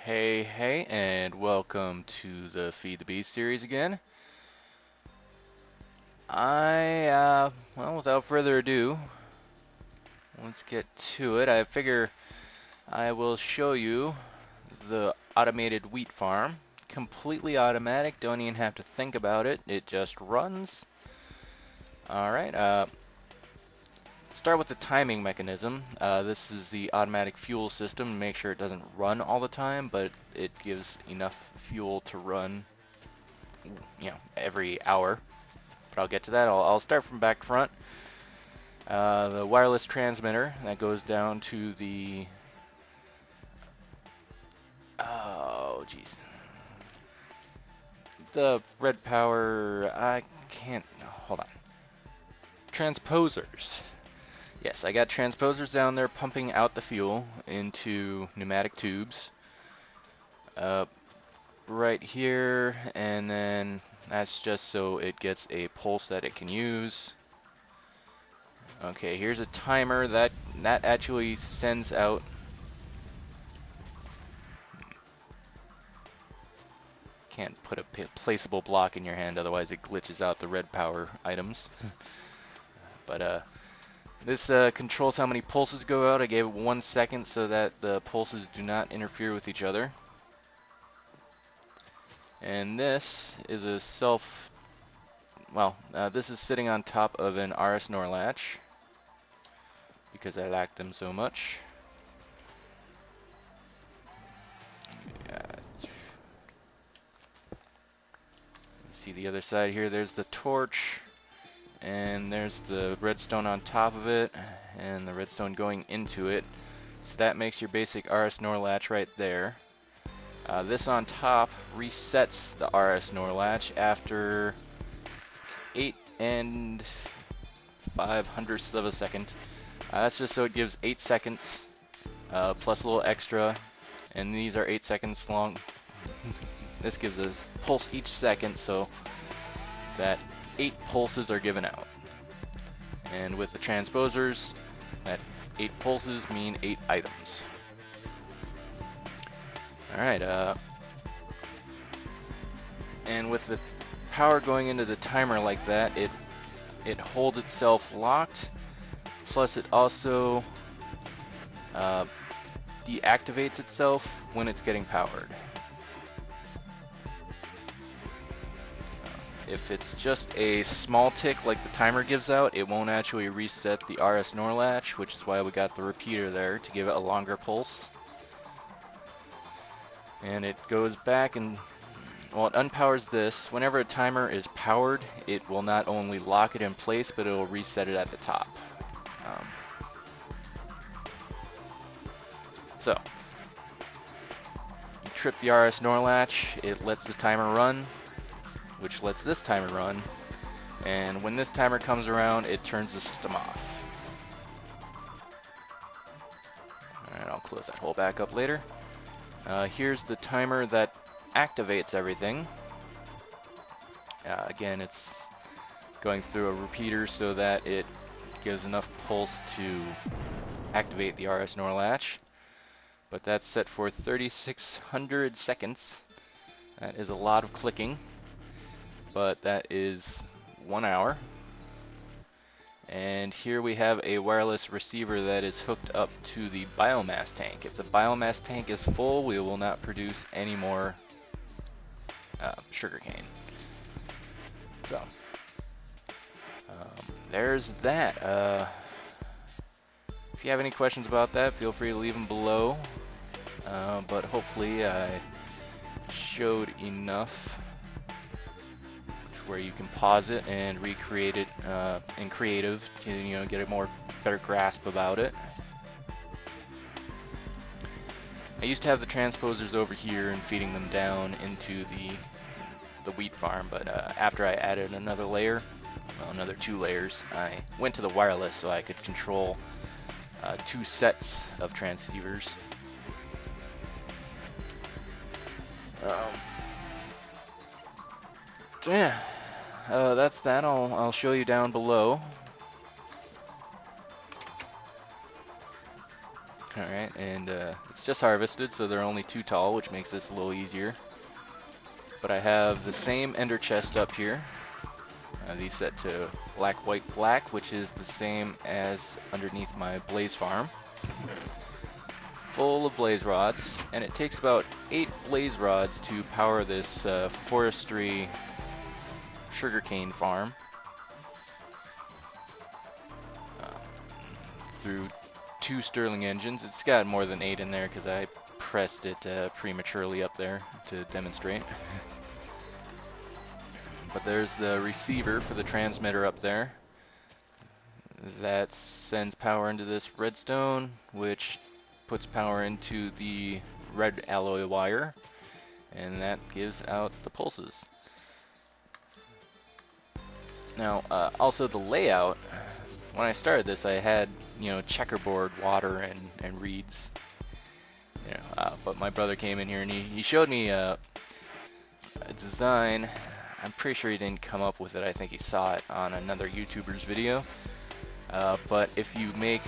Hey, and welcome to the Feed the Beast series again. Well, without further ado, let's get to it. I figure I will show you the automated wheat farm. Completely automatic, don't even have to think about it. It just runs. Alright, start with the timing mechanism. This is the automatic fuel system. Make sure it doesn't run all the time, but it gives enough fuel to run, every hour. But I'll get to that. I'll start from back to front. The wireless transmitter that goes down to the geez, the red power. I can't hold on. Transposers. Yes, I got transposers down there pumping out the fuel into pneumatic tubes. Right here, and then that's just so it gets a pulse that it can use. Okay, here's a timer that actually sends out. Can't put a placeable block in your hand, otherwise it glitches out the red power items. But this controls how many pulses go out. I gave it 1 second so that the pulses do not interfere with each other. And this is a this is sitting on top of an RS NOR latch because I like them so much. See the other side here, there's the torch, and there's the redstone on top of it, and the redstone going into it. So that makes your basic RS NOR latch right there. This on top resets the RS NOR latch after 8 and 5/100ths of a second. That's just so it gives 8 seconds plus a little extra, and these are 8 seconds long. This gives us pulse each second, so that 8 pulses are given out. And with the transposers, that 8 pulses mean 8 items. Alright, and with the power going into the timer like that, it holds itself locked, plus it also deactivates itself when it's getting powered. If it's just a small tick like the timer gives out, it won't actually reset the RS NOR latch, which is why we got the repeater there to give it a longer pulse. And it goes back and, well, it unpowers this. Whenever a timer is powered, it will not only lock it in place, but it will reset it at the top. So, you trip the RS NOR latch, it lets the timer run, which lets this timer run, and when this timer comes around, it turns the system off. Alright, I'll close that hole back up later. Here's the timer that activates everything. Again, it's going through a repeater so that it gives enough pulse to activate the RS NOR latch. But that's set for 3600 seconds. That is a lot of clicking, but that is 1 hour. And here we have a wireless receiver that is hooked up to the biomass tank. If the biomass tank is full, we will not produce any more sugarcane. So, there's that. If you have any questions about that, feel free to leave them below. But hopefully I showed enough where you can pause it and recreate it in creative to get a better grasp about it. I used to have the transposers over here and feeding them down into the wheat farm, but after I added another layer, well, another 2 layers, I went to the wireless so I could control 2 sets of transceivers. So yeah, that's that. I'll show you down below. Alright, and it's just harvested, so they're only 2 tall, which makes this a little easier. But I have the same ender chest up here. These set to black, white, black, which is the same as underneath my blaze farm. Full of blaze rods, and it takes about 8 blaze rods to power this forestry sugarcane farm through 2 Stirling engines. It's got more than 8 in there because I pressed it prematurely up there to demonstrate. But there's the receiver for the transmitter up there. That sends power into this redstone, which puts power into the red alloy wire, and that gives out the pulses. Now, also the layout, when I started this, I had, you know, checkerboard, water, and reeds. You know, but my brother came in here and he showed me a design. I'm pretty sure he didn't come up with it. I think he saw it on another YouTuber's video. But if you make,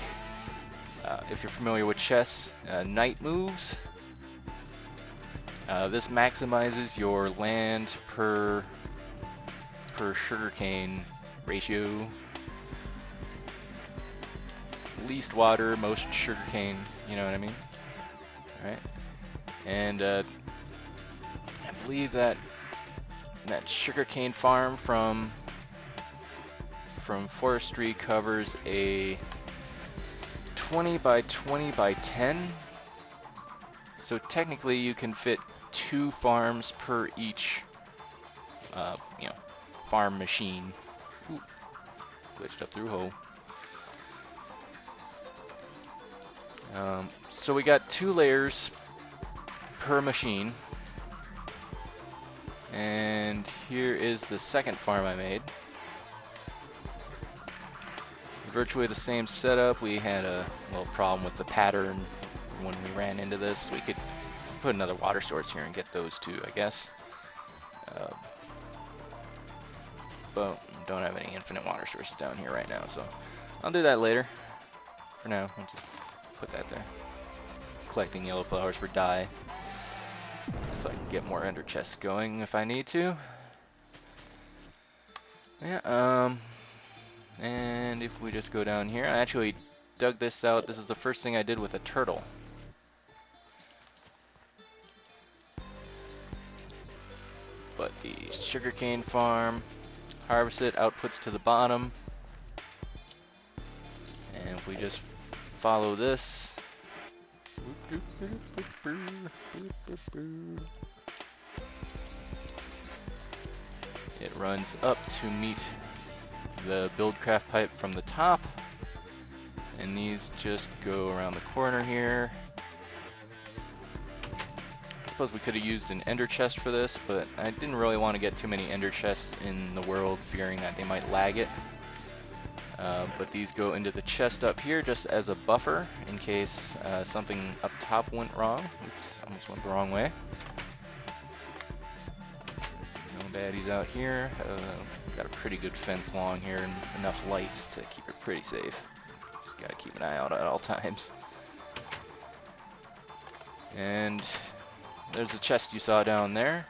if you're familiar with chess, knight moves, this maximizes your land per sugarcane ratio. Least water, most sugarcane, you know what I mean? Alright. And I believe that sugarcane farm from forestry covers a 20 by 20 by 10. So technically you can fit 2 farms per each you know, farm machine. Ooh, glitched up through a hole. So we got 2 layers per machine. And here is the second farm I made. Virtually the same setup. We had a little problem with the pattern when we ran into this. We could put another water source here and get those 2, I guess. But don't have any infinite water sources down here right now, so I'll do that later. For now, I'll just put that there. Collecting yellow flowers for dye, so I can get more ender chests going if I need to. Yeah, and if we just go down here, I actually dug this out. This is the first thing I did with a turtle. But the sugarcane farm, harvest it, outputs to the bottom. And if we just follow this, it runs up to meet the buildcraft pipe from the top, and these just go around the corner here. I suppose we could have used an ender chest for this, but I didn't really want to get too many ender chests in the world, fearing that they might lag it. But these go into the chest up here just as a buffer in case something up top went wrong. Oops, almost went the wrong way. No baddies out here. Got a pretty good fence along here and enough lights to keep it pretty safe. Just gotta keep an eye out at all times. And there's the chest you saw down there.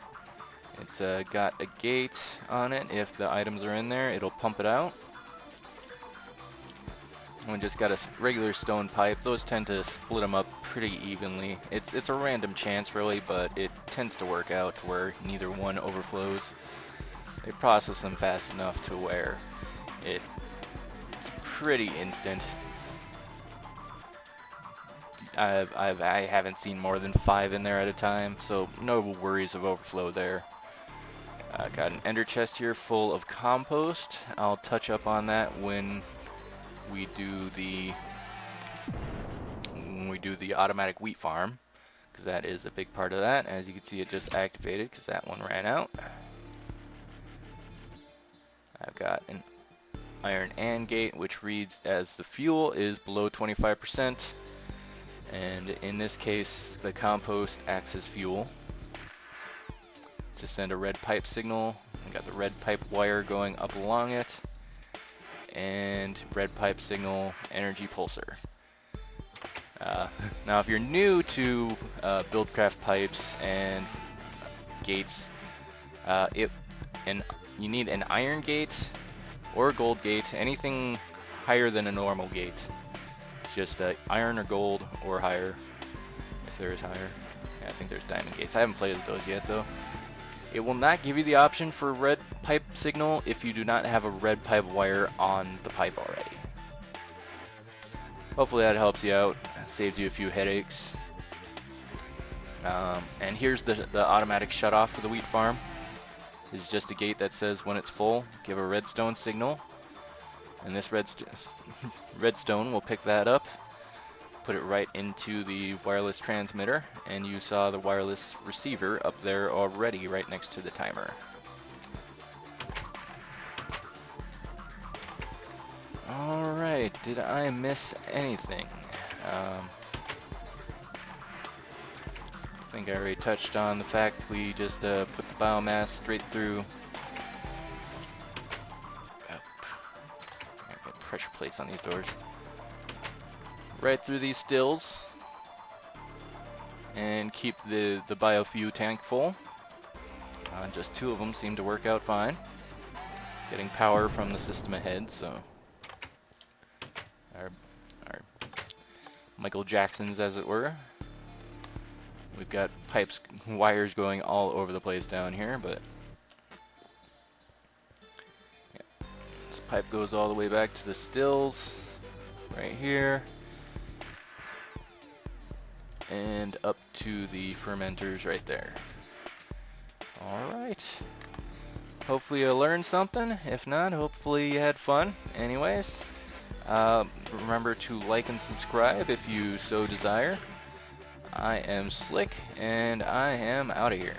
It's got a gate on it. If the items are in there, it'll pump it out. We just got a regular stone pipe. Those tend to split them up pretty evenly. It's a random chance really, but it tends to work out to where neither one overflows. They process them fast enough to where it's pretty instant. I haven't seen more than 5 in there at a time, so no worries of overflow there. Got an ender chest here full of compost. I'll touch up on that when we do the automatic wheat farm, because that is a big part of that. As you can see, it just activated because that one ran out. I've got an iron AND gate which reads as the fuel is below 25%, and in this case the compost acts as fuel to send a red pipe signal. We got the red pipe wire going up along it, and red pipe signal energy pulsar. Now, if you're new to Buildcraft pipes and gates, you need an iron gate or a gold gate, anything higher than a normal gate. Just iron or gold or higher, if there is higher. Yeah, I think there's diamond gates. I haven't played with those yet though. It will not give you the option for red pipe signal if you do not have a red pipe wire on the pipe already. Hopefully that helps you out, saves you a few headaches. And here's the automatic shutoff for the wheat farm. It's just a gate that says when it's full, give a redstone signal. And this redstone will pick that up, put it right into the wireless transmitter, and you saw the wireless receiver up there already right next to the timer. Alright, did I miss anything? I think I already touched on the fact we just put the biomass straight through. I got pressure plates on these doors. Right through these stills. And keep the biofuel tank full. Just 2 of them seem to work out fine. Getting power from the system ahead, so our Michael Jacksons, as it were. We've got pipes, wires going all over the place down here, but yeah. This pipe goes all the way back to the stills, right here, and up to the fermenters right there. Alright. Hopefully you learned something. If not, hopefully you had fun. Anyways, remember to like and subscribe if you so desire. I am Slick, and I am out of here.